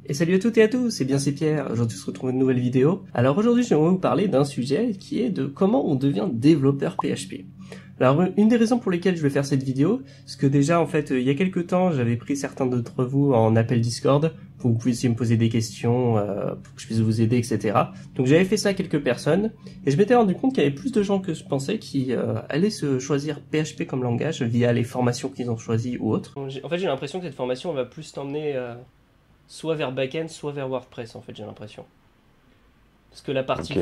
Et salut à toutes et à tous, c'est Pierre, aujourd'hui on se retrouve dans une nouvelle vidéo. Alors aujourd'hui j'aimerais vous parler d'un sujet qui est de comment on devient développeur PHP. Alors une des raisons pour lesquelles je vais faire cette vidéo, c'est que déjà en fait il y a quelques temps j'avais pris certains d'entre vous en appel Discord, pour que vous puissiez me poser des questions, pour que je puisse vous aider, etc. Donc j'avais fait ça à quelques personnes, et je m'étais rendu compte qu'il y avait plus de gens que je pensais qui allaient se choisir PHP comme langage via les formations qu'ils ont choisies ou autres. En fait j'ai l'impression que cette formation va plus t'emmener soit vers backend, soit vers WordPress, en fait, j'ai l'impression. Parce que la partie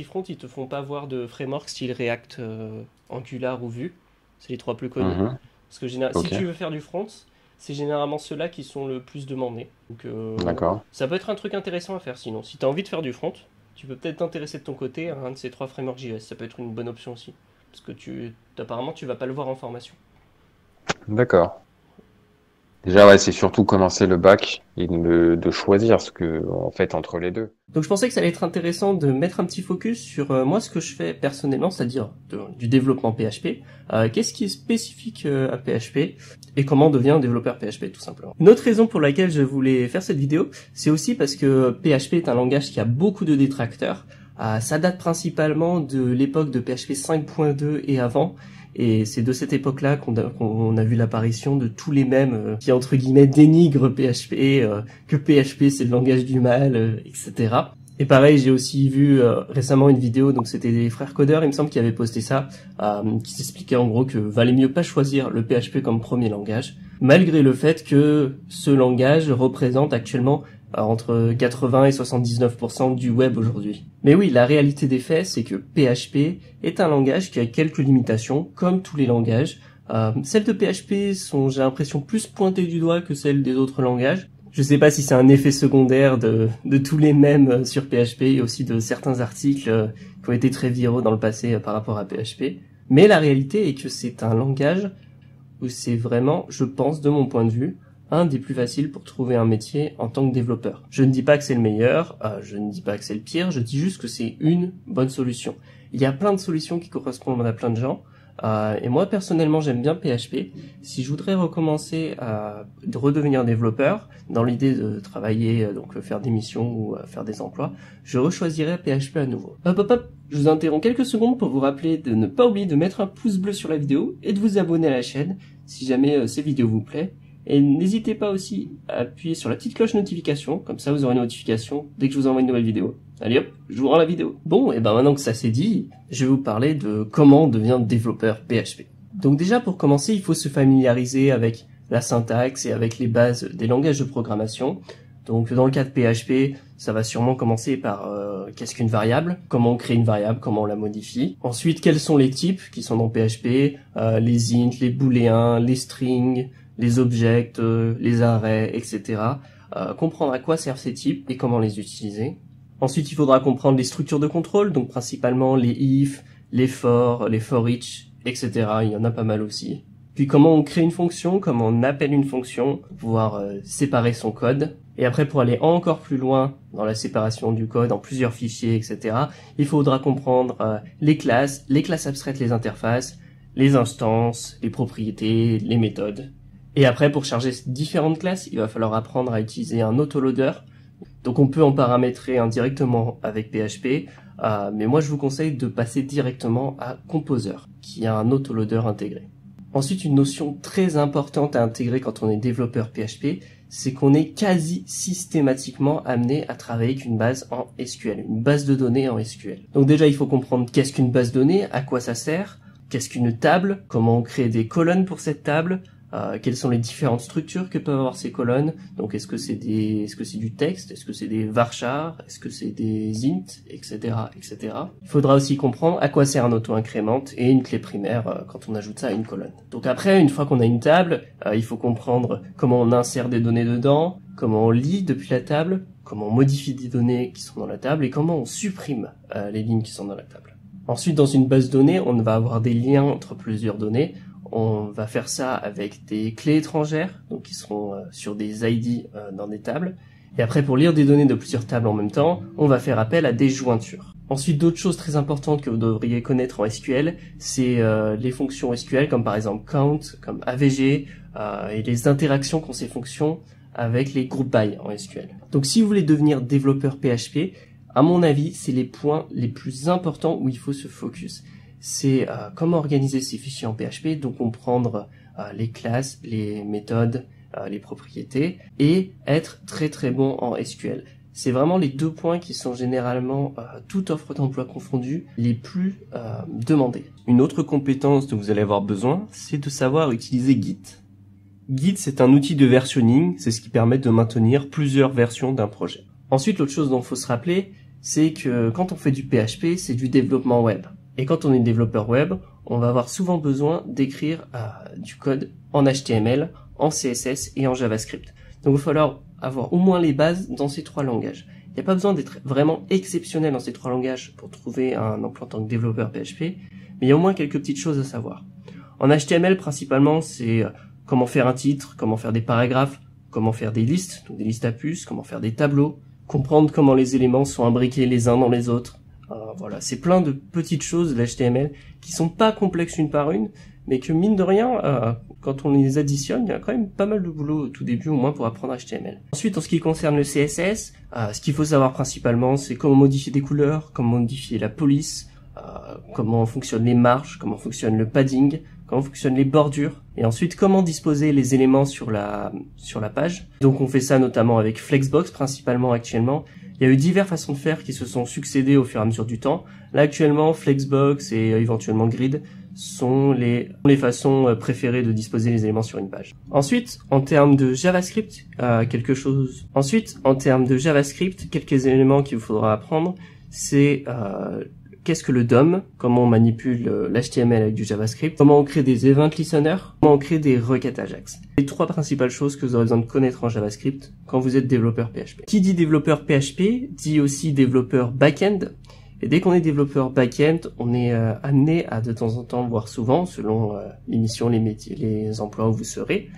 front, ils te font pas voir de framework style React, Angular ou Vue. C'est les trois plus connus. Parce que si tu veux faire du front, c'est généralement ceux-là qui sont le plus demandés. Donc, ça peut être un truc intéressant à faire sinon. Si tu as envie de faire du front, tu peux peut-être t'intéresser de ton côté à un de ces trois frameworks JS. Ça peut être une bonne option aussi. Parce que apparemment, tu vas pas le voir en formation. D'accord. Déjà, ouais, c'est surtout commencer le bac et de choisir ce que, en fait, entre les deux. Donc je pensais que ça allait être intéressant de mettre un petit focus sur moi ce que je fais personnellement, c'est-à-dire du développement PHP. Qu'est-ce qui est spécifique à PHP et comment on devient un développeur PHP tout simplement. Une autre raison pour laquelle je voulais faire cette vidéo, c'est aussi parce que PHP est un langage qui a beaucoup de détracteurs. Ça date principalement de l'époque de PHP 5.2 et avant. Et c'est de cette époque-là qu'on a vu l'apparition de tous les mèmes qui, entre guillemets, dénigrent PHP, que PHP c'est le langage du mal, etc. Et pareil, j'ai aussi vu récemment une vidéo, donc c'était des frères codeurs, il me semble, qui avaient posté ça, qui s'expliquait en gros que valait mieux pas choisir le PHP comme premier langage, malgré le fait que ce langage représente actuellement entre 80 et 79% du web aujourd'hui. Mais oui, la réalité des faits, c'est que PHP est un langage qui a quelques limitations, comme tous les langages. Celles de PHP sont, j'ai l'impression, plus pointées du doigt que celles des autres langages. Je sais pas si c'est un effet secondaire de tous les mèmes sur PHP et aussi de certains articles qui ont été très viraux dans le passé par rapport à PHP. Mais la réalité est que c'est un langage où c'est vraiment, je pense, de mon point de vue, un des plus faciles pour trouver un métier en tant que développeur. Je ne dis pas que c'est le meilleur, je ne dis pas que c'est le pire, je dis juste que c'est une bonne solution. Il y a plein de solutions qui correspondent à plein de gens, et moi personnellement j'aime bien PHP. Si je voudrais recommencer à redevenir développeur, dans l'idée de travailler, donc faire des missions ou faire des emplois, je rechoisirais PHP à nouveau. Hop, je vous interromps quelques secondes pour vous rappeler de ne pas oublier de mettre un pouce bleu sur la vidéo et de vous abonner à la chaîne si jamais ces vidéos vous plaisent. Et n'hésitez pas aussi à appuyer sur la petite cloche notification, comme ça vous aurez une notification dès que je vous envoie une nouvelle vidéo. Allez hop, je vous rends la vidéo. Bon, et ben maintenant que ça c'est dit, je vais vous parler de comment on devient développeur PHP. Donc déjà pour commencer, il faut se familiariser avec la syntaxe et avec les bases des langages de programmation. Donc dans le cas de PHP, ça va sûrement commencer par qu'est-ce qu'une variable, comment on crée une variable, comment on la modifie. Ensuite, quels sont les types qui sont dans PHP, les int, les booléens, les strings, les objects, les arrays, etc. Comprendre à quoi servent ces types et comment les utiliser. Ensuite, il faudra comprendre les structures de contrôle, donc principalement les if, les for each, etc. Il y en a pas mal aussi. Puis comment on crée une fonction, comment on appelle une fonction, pouvoir séparer son code. Et après, pour aller encore plus loin dans la séparation du code en plusieurs fichiers, etc., il faudra comprendre les classes abstraites, les interfaces, les instances, les propriétés, les méthodes. Et après, pour charger différentes classes, il va falloir apprendre à utiliser un autoloader. Donc on peut en paramétrer indirectement avec PHP, mais moi je vous conseille de passer directement à Composer, qui a un autoloader intégré. Ensuite, une notion très importante à intégrer quand on est développeur PHP, c'est qu'on est quasi systématiquement amené à travailler avec une base en SQL, une base de données en SQL. Donc déjà, il faut comprendre qu'est-ce qu'une base de données, à quoi ça sert, qu'est-ce qu'une table, comment on crée des colonnes pour cette table, quelles sont les différentes structures que peuvent avoir ces colonnes. Donc est-ce que c'est du texte, est-ce que c'est des varchars, est-ce que c'est des int, etc., etc. Il faudra aussi comprendre à quoi sert un auto-incrément et une clé primaire quand on ajoute ça à une colonne. Donc après, une fois qu'on a une table, il faut comprendre comment on insère des données dedans, comment on lit depuis la table, comment on modifie des données qui sont dans la table et comment on supprime les lignes qui sont dans la table. Ensuite, dans une base de données, on va avoir des liens entre plusieurs données. On va faire ça avec des clés étrangères, donc qui seront sur des ID dans des tables. Et après, pour lire des données de plusieurs tables en même temps, on va faire appel à des jointures. Ensuite, d'autres choses très importantes que vous devriez connaître en SQL, c'est les fonctions SQL, comme par exemple count, comme AVG, et les interactions qu'ont ces fonctions avec les group by en SQL. Donc si vous voulez devenir développeur PHP, à mon avis, c'est les points les plus importants où il faut se focus. C'est comment organiser ses fichiers en PHP, donc comprendre les classes, les méthodes, les propriétés, et être très très bon en SQL. C'est vraiment les deux points qui sont généralement, toute offre d'emploi confondue, les plus demandés. Une autre compétence dont vous allez avoir besoin, c'est de savoir utiliser Git. Git, c'est un outil de versionning, c'est ce qui permet de maintenir plusieurs versions d'un projet. Ensuite, l'autre chose dont il faut se rappeler, c'est que quand on fait du PHP, c'est du développement web. Et quand on est développeur web, on va avoir souvent besoin d'écrire du code en HTML, en CSS et en JavaScript. Donc il va falloir avoir au moins les bases dans ces trois langages. Il n'y a pas besoin d'être vraiment exceptionnel dans ces trois langages pour trouver un emploi en tant que développeur PHP, mais il y a au moins quelques petites choses à savoir. En HTML, principalement, c'est comment faire un titre, comment faire des paragraphes, comment faire des listes, donc des listes à puces, comment faire des tableaux, comprendre comment les éléments sont imbriqués les uns dans les autres. Voilà, c'est plein de petites choses de l'HTML qui sont pas complexes une par une, mais que mine de rien, quand on les additionne, il y a quand même pas mal de boulot au tout début, au moins pour apprendre HTML. Ensuite, en ce qui concerne le CSS, ce qu'il faut savoir principalement, c'est comment modifier des couleurs, comment modifier la police, comment fonctionnent les marges, comment fonctionne le padding, comment fonctionnent les bordures, et ensuite comment disposer les éléments sur la page. Donc on fait ça notamment avec Flexbox principalement actuellement. Il y a eu diverses façons de faire qui se sont succédées au fur et à mesure du temps. Là actuellement, Flexbox et éventuellement Grid sont les façons préférées de disposer les éléments sur une page. Ensuite, en termes de JavaScript, quelques éléments qu'il vous faudra apprendre, c'est qu'est-ce que le DOM, comment on manipule l'HTML avec du JavaScript, comment on crée des event listeners, comment on crée des requêtes Ajax. Les trois principales choses que vous aurez besoin de connaître en JavaScript quand vous êtes développeur PHP. Qui dit développeur PHP dit aussi développeur back-end. Et dès qu'on est développeur back-end, on est amené à de temps en temps, voire souvent, selon les missions, les métiers, les emplois où vous serez,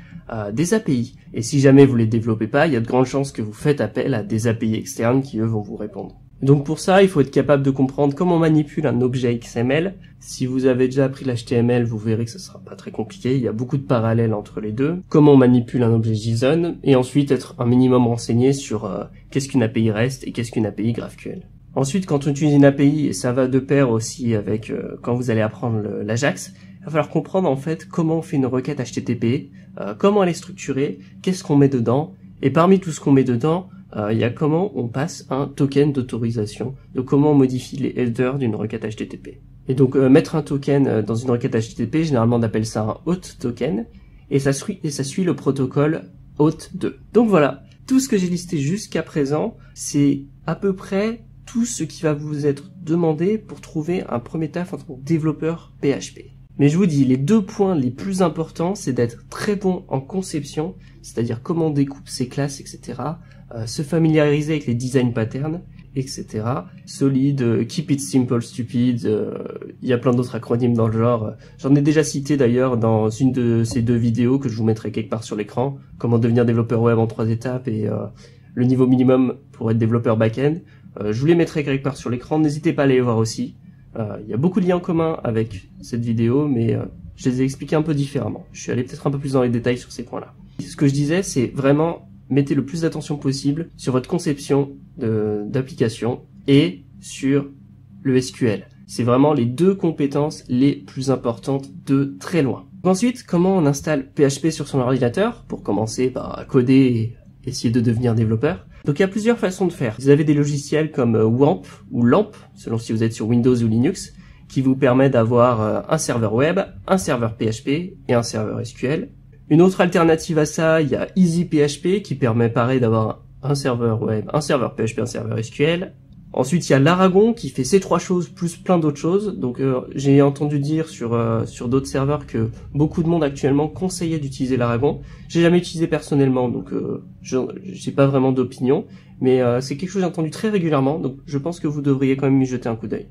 des API. Et si jamais vous les développez pas, il y a de grandes chances que vous faites appel à des API externes qui, eux, vont vous répondre. Donc pour ça, il faut être capable de comprendre comment on manipule un objet XML. Si vous avez déjà appris l'HTML, vous verrez que ce sera pas très compliqué. Il y a beaucoup de parallèles entre les deux. Comment on manipule un objet JSON, et ensuite être un minimum renseigné sur qu'est-ce qu'une API REST et qu'est-ce qu'une API GraphQL. Ensuite, quand on utilise une API, et ça va de pair aussi avec quand vous allez apprendre l'Ajax, il va falloir comprendre en fait comment on fait une requête HTTP, comment elle est structurée, qu'est-ce qu'on met dedans, et parmi tout ce qu'on met dedans, il y a comment on passe un token d'autorisation, de comment on modifie les headers d'une requête HTTP. Et donc mettre un token dans une requête HTTP, généralement on appelle ça un auth token, et ça suit le protocole auth2. Donc voilà, tout ce que j'ai listé jusqu'à présent, c'est à peu près tout ce qui va vous être demandé pour trouver un premier taf en tant que développeur PHP. Mais je vous dis, les deux points les plus importants, c'est d'être très bon en conception, c'est-à-dire comment on découpe ses classes, etc., se familiariser avec les design patterns, etc. Solide, keep it simple, stupid, il y a plein d'autres acronymes dans le genre. J'en ai déjà cité d'ailleurs dans une de ces deux vidéos que je vous mettrai quelque part sur l'écran, comment devenir développeur web en 3 étapes et le niveau minimum pour être développeur back-end. Je vous les mettrai quelque part sur l'écran, n'hésitez pas à les voir aussi. Il y a beaucoup de liens communs avec cette vidéo, mais je les ai expliqués un peu différemment. Je suis allé peut-être un peu plus dans les détails sur ces points-là. Ce que je disais, c'est vraiment mettez le plus d'attention possible sur votre conception d'application et sur le SQL. C'est vraiment les deux compétences les plus importantes de très loin. Ensuite, comment on installe PHP sur son ordinateur pour commencer par coder et essayer de devenir développeur. Donc il y a plusieurs façons de faire. Vous avez des logiciels comme WAMP ou LAMP, selon si vous êtes sur Windows ou Linux, qui vous permet d'avoir un serveur web, un serveur PHP et un serveur SQL. Une autre alternative à ça, il y a EasyPHP qui permet pareil d'avoir un serveur web, un serveur PHP, un serveur SQL. Ensuite, il y a l'Aragon qui fait ces trois choses plus plein d'autres choses. Donc j'ai entendu dire sur d'autres serveurs que beaucoup de monde actuellement conseillait d'utiliser l'Aragon. J'ai jamais utilisé personnellement, donc j'ai pas vraiment d'opinion, mais c'est quelque chose que j'ai entendu très régulièrement, donc je pense que vous devriez quand même y jeter un coup d'œil.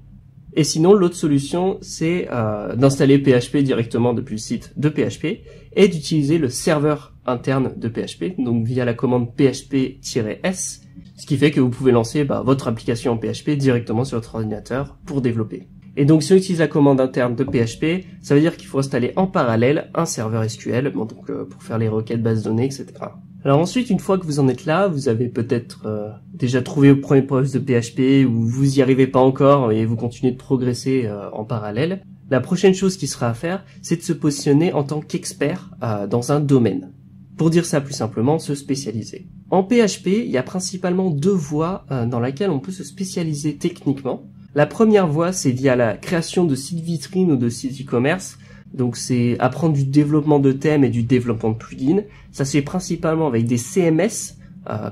Et sinon, l'autre solution, c'est d'installer PHP directement depuis le site de PHP et d'utiliser le serveur interne de PHP, donc via la commande php-s, ce qui fait que vous pouvez lancer votre application en PHP directement sur votre ordinateur pour développer. Et donc si on utilise la commande interne de PHP, ça veut dire qu'il faut installer en parallèle un serveur SQL, donc pour faire les requêtes base de données, etc. Alors ensuite, une fois que vous en êtes là, vous avez peut-être déjà trouvé vos premiers poste de PHP ou vous y arrivez pas encore et vous continuez de progresser en parallèle. La prochaine chose qui sera à faire, c'est de se positionner en tant qu'expert dans un domaine. Pour dire ça plus simplement, se spécialiser. En PHP, il y a principalement deux voies dans lesquelles on peut se spécialiser techniquement. La première voie, c'est via la création de sites vitrines ou de sites e-commerce. Donc c'est apprendre du développement de thèmes et du développement de plugins. Ça se fait principalement avec des CMS,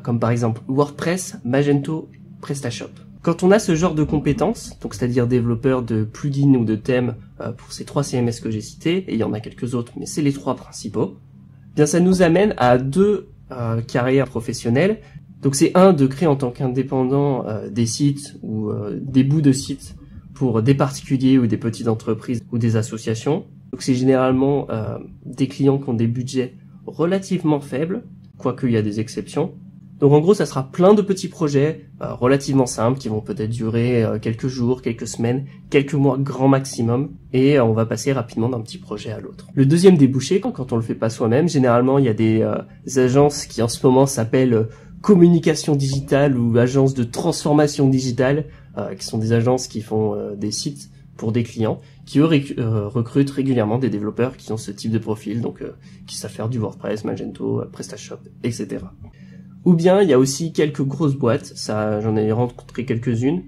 comme par exemple WordPress, Magento, PrestaShop. Quand on a ce genre de compétences, donc c'est-à-dire développeur de plugins ou de thèmes pour ces 3 CMS que j'ai cités, et il y en a quelques autres, mais c'est les 3 principaux, bien ça nous amène à 2 carrières professionnelles. Donc c'est de créer en tant qu'indépendant des sites ou des bouts de sites pour des particuliers ou des petites entreprises ou des associations. Donc c'est généralement des clients qui ont des budgets relativement faibles, quoique il y a des exceptions. Donc en gros, ça sera plein de petits projets relativement simples qui vont peut-être durer quelques jours, quelques semaines, quelques mois grand maximum, et on va passer rapidement d'un petit projet à l'autre. Le deuxième débouché, quand on le fait pas soi-même, généralement il y a des agences qui en ce moment s'appellent communication digitale ou agences de transformation digitale, qui sont des agences qui font des sites pour des clients, qui eux recrutent régulièrement des développeurs qui ont ce type de profil, donc qui savent faire du WordPress, Magento, PrestaShop, etc. Ou bien il y a aussi quelques grosses boîtes, ça j'en ai rencontré quelques-unes,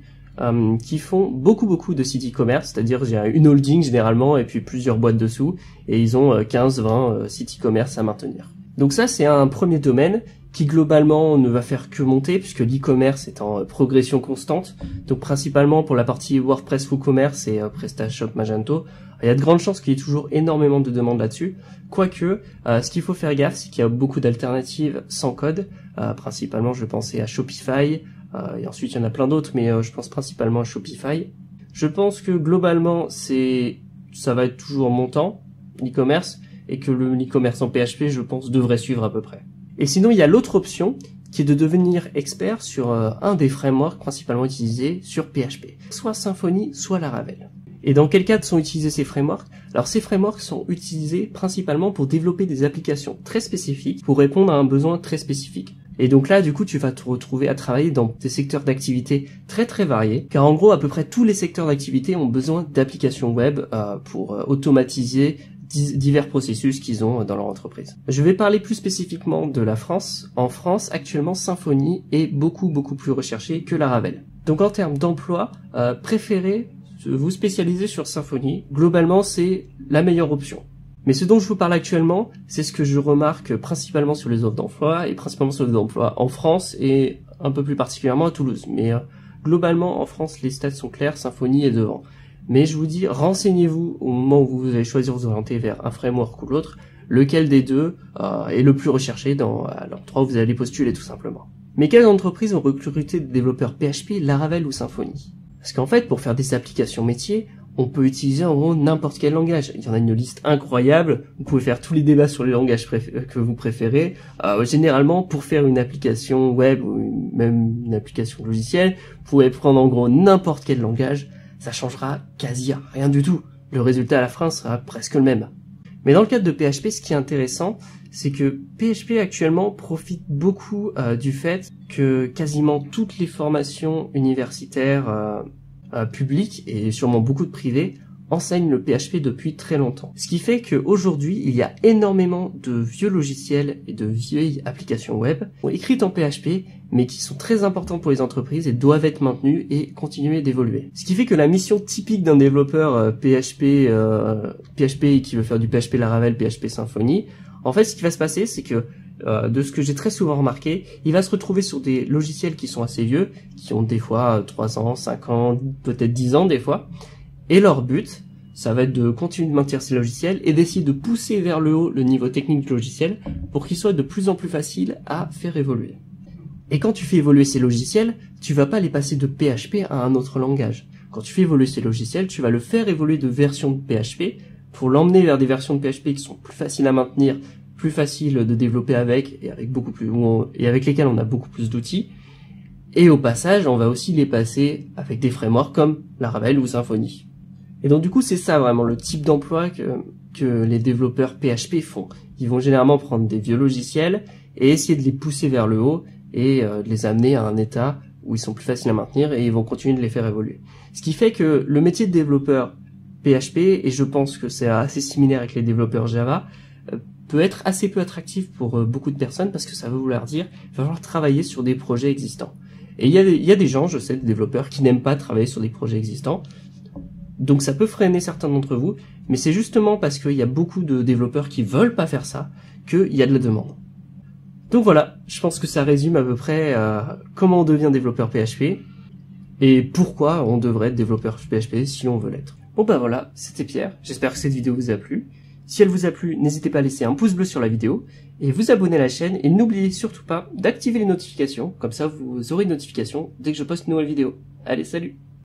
qui font beaucoup de sites e-commerce, c'est-à-dire j'ai une holding généralement et puis plusieurs boîtes dessous, et ils ont 15-20 sites e-commerce à maintenir. Donc ça c'est un premier domaine qui globalement ne va faire que monter puisque l'e-commerce est en progression constante. Donc principalement pour la partie WordPress WooCommerce et PrestaShop Magento, il y a de grandes chances qu'il y ait toujours énormément de demandes là-dessus. Quoique, ce qu'il faut faire gaffe, c'est qu'il y a beaucoup d'alternatives sans code. Principalement, je pensais à Shopify, et ensuite il y en a plein d'autres, mais je pense principalement à Shopify. Je pense que globalement, ça va être toujours montant, l'e-commerce, et que l'e-commerce en PHP, je pense, devrait suivre à peu près. Et sinon, il y a l'autre option, qui est de devenir expert sur un des frameworks principalement utilisés sur PHP. Soit Symfony, soit Laravel. Et dans quel cadre sont utilisés ces frameworks? Alors ces frameworks sont utilisés principalement pour développer des applications très spécifiques, pour répondre à un besoin très spécifique. Et donc là, du coup, tu vas te retrouver à travailler dans des secteurs d'activité très variés, car en gros, à peu près tous les secteurs d'activité ont besoin d'applications web pour automatiser divers processus qu'ils ont dans leur entreprise. Je vais parler plus spécifiquement de la France. En France, actuellement, Symfony est beaucoup plus recherché que Laravel. Donc en termes d'emploi, préférez vous spécialiser sur Symfony. Globalement, c'est la meilleure option. Mais ce dont je vous parle actuellement, c'est ce que je remarque principalement sur les offres d'emploi et principalement sur les offres d'emploi en France et un peu plus particulièrement à Toulouse. Mais globalement, en France, les stats sont clairs, Symfony est devant. Mais je vous dis, renseignez-vous au moment où vous allez choisir de vous orienter vers un framework ou l'autre, lequel des deux est le plus recherché dans l'endroit où vous allez postuler tout simplement. Mais quelles entreprises ont recruté des développeurs PHP, Laravel ou Symfony? Parce qu'en fait, pour faire des applications métiers, on peut utiliser en gros n'importe quel langage. Il y en a une liste incroyable, vous pouvez faire tous les débats sur les langages que vous préférez. Généralement, pour faire une application web ou même une application logicielle, vous pouvez prendre en gros n'importe quel langage, ça changera quasi rien du tout. Le résultat à la fin sera presque le même. Mais dans le cadre de PHP, ce qui est intéressant, c'est que PHP actuellement profite beaucoup du fait que quasiment toutes les formations universitaires publiques et sûrement beaucoup de privées enseignent le PHP depuis très longtemps. Ce qui fait qu'aujourd'hui, il y a énormément de vieux logiciels et de vieilles applications web écrites en PHP, mais qui sont très importantes pour les entreprises et doivent être maintenues et continuer d'évoluer. Ce qui fait que la mission typique d'un développeur PHP qui veut faire du PHP Laravel, PHP Symfony, en fait, ce qui va se passer, c'est que de ce que j'ai très souvent remarqué, il va se retrouver sur des logiciels qui sont assez vieux, qui ont des fois 3 ans, 5 ans, peut-être 10 ans des fois, et leur but, ça va être de continuer de maintenir ces logiciels et d'essayer de pousser vers le haut le niveau technique du logiciel pour qu'il soit de plus en plus facile à faire évoluer. Et quand tu fais évoluer ces logiciels, tu vas pas les passer de PHP à un autre langage. Quand tu fais évoluer ces logiciels, tu vas le faire évoluer de version de PHP pour l'emmener vers des versions de PHP qui sont plus faciles à maintenir, plus faciles de développer avec et avec lesquelles on a beaucoup plus d'outils. Et au passage, on va aussi les passer avec des frameworks comme Laravel ou Symfony. Et donc du coup, c'est ça vraiment le type d'emploi que les développeurs PHP font. Ils vont généralement prendre des vieux logiciels et essayer de les pousser vers le haut et de les amener à un état où ils sont plus faciles à maintenir et ils vont continuer de les faire évoluer. Ce qui fait que le métier de développeur PHP, et je pense que c'est assez similaire avec les développeurs Java, peut être assez peu attractif pour beaucoup de personnes parce que ça veut vouloir dire qu'il va falloir travailler sur des projets existants. Et il y a des gens, je sais, des développeurs qui n'aiment pas travailler sur des projets existants, donc ça peut freiner certains d'entre vous, mais c'est justement parce qu'il y a beaucoup de développeurs qui veulent pas faire ça qu'il y a de la demande. Donc voilà, je pense que ça résume à peu près comment on devient développeur PHP et pourquoi on devrait être développeur PHP si on veut l'être. Bon bah voilà, c'était Pierre, j'espère que cette vidéo vous a plu. Si elle vous a plu, n'hésitez pas à laisser un pouce bleu sur la vidéo et vous abonner à la chaîne et n'oubliez surtout pas d'activer les notifications, comme ça vous aurez une notification dès que je poste une nouvelle vidéo. Allez, salut!